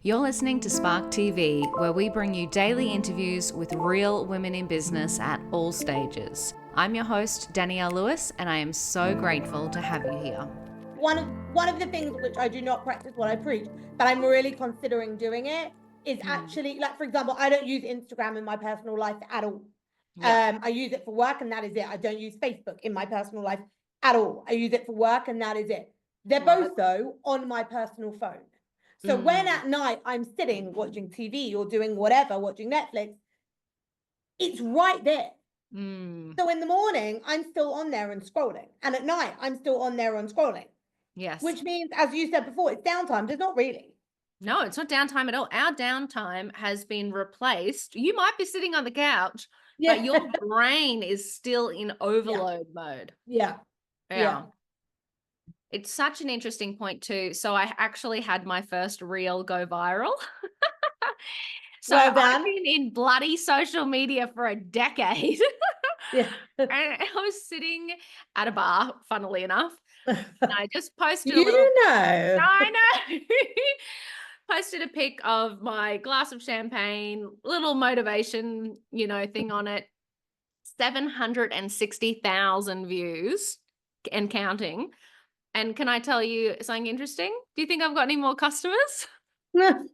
You're listening to Spark TV, where we bring you daily interviews with real women in business at all stages. I'm your host, Ariella Lew, and I am so grateful to have you here. One of the things which I do not practice what I preach, but I'm really considering doing it, is actually, like, for example, I don't use Instagram in my personal life at all. I use it for work and that is it. I don't use Facebook in my personal life at all. I use it for work and that is it. They're both, though, on my personal phone. So when at night I'm sitting watching TV or doing whatever, watching Netflix, it's right there. So in the morning, I'm still on there and scrolling. And at night, I'm still on there and scrolling. Yes. Which means, as you said before, it's downtime. There's not really. No, it's not downtime at all. Our downtime has been replaced. You might be sitting on the couch, but your brain is still in overload mode. Yeah. It's such an interesting point too. So I actually had my first reel go viral. So Well done. I've been in bloody social media for a decade. Yeah. And I was sitting at a bar, funnily enough, and I just posted I know. Posted a pic of my glass of champagne, little motivation, thing on it. 760,000 views and counting. And can I tell you something interesting? Do you think I've got any more customers? No.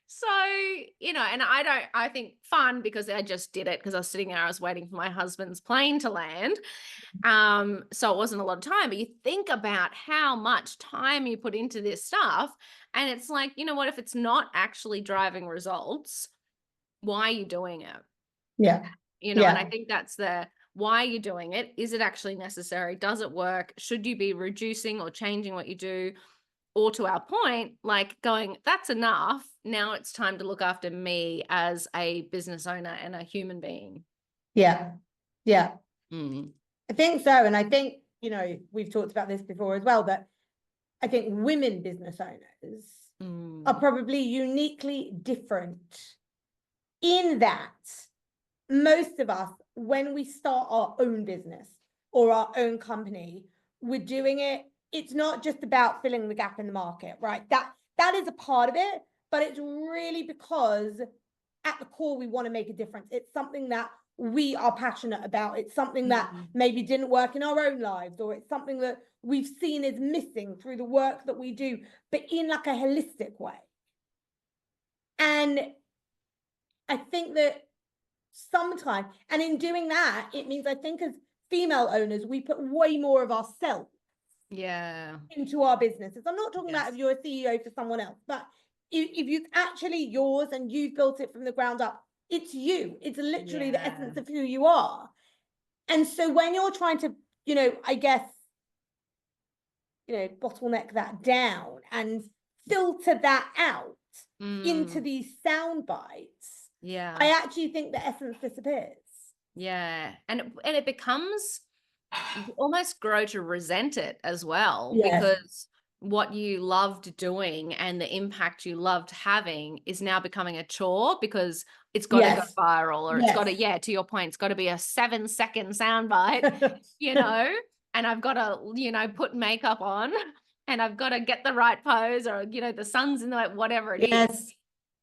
So, and I think fun because I just did it because I was sitting there, I was waiting for my husband's plane to land. So it wasn't a lot of time, but you think about how much time you put into this stuff. And it's like, you know what, if it's not actually driving results, why are you doing it? Yeah. And I think that's why are you doing it? Is it actually necessary? Does it work? Should you be reducing or changing what you do? Or to our point, like going, that's enough. Now it's time to look after me as a business owner and a human being. Yeah. I think so. And I think, we've talked about this before as well, but I think women business owners are probably uniquely different in that most of us, when we start our own business or our own company, we're doing it. It's not just about filling the gap in the market, right? That is a part of it, but it's really because at the core, we want to make a difference. It's something that we are passionate about. It's something that maybe didn't work in our own lives, or it's something that we've seen is missing through the work that we do, but in like a holistic way. And I think that sometimes, and in doing that, it means I think as female owners, we put way more of ourselves into our businesses. I'm not talking about if you're a CEO for someone else, but if it's actually yours and you've built it from the ground up, it's you. It's literally the essence of who you are. And so when you're trying to, I guess, bottleneck that down and filter that out into these sound bites, I actually think the essence disappears. Yeah. And it becomes, you almost grow to resent it as well, because what you loved doing and the impact you loved having is now becoming a chore because it's got to go viral, or it's got to, to your point, it's got to be a 7-second soundbite, and I've got to, put makeup on and I've got to get the right pose, or, the sun's in the way, whatever it is.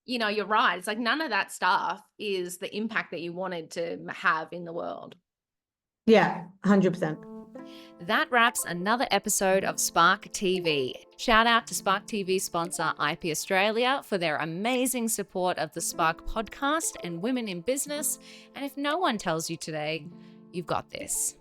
You're right. It's like none of that stuff is the impact that you wanted to have in the world. Yeah, 100%. That wraps another episode of Spark TV. Shout out to Spark TV sponsor IP Australia for their amazing support of the Spark podcast and women in business. And if no one tells you today, you've got this.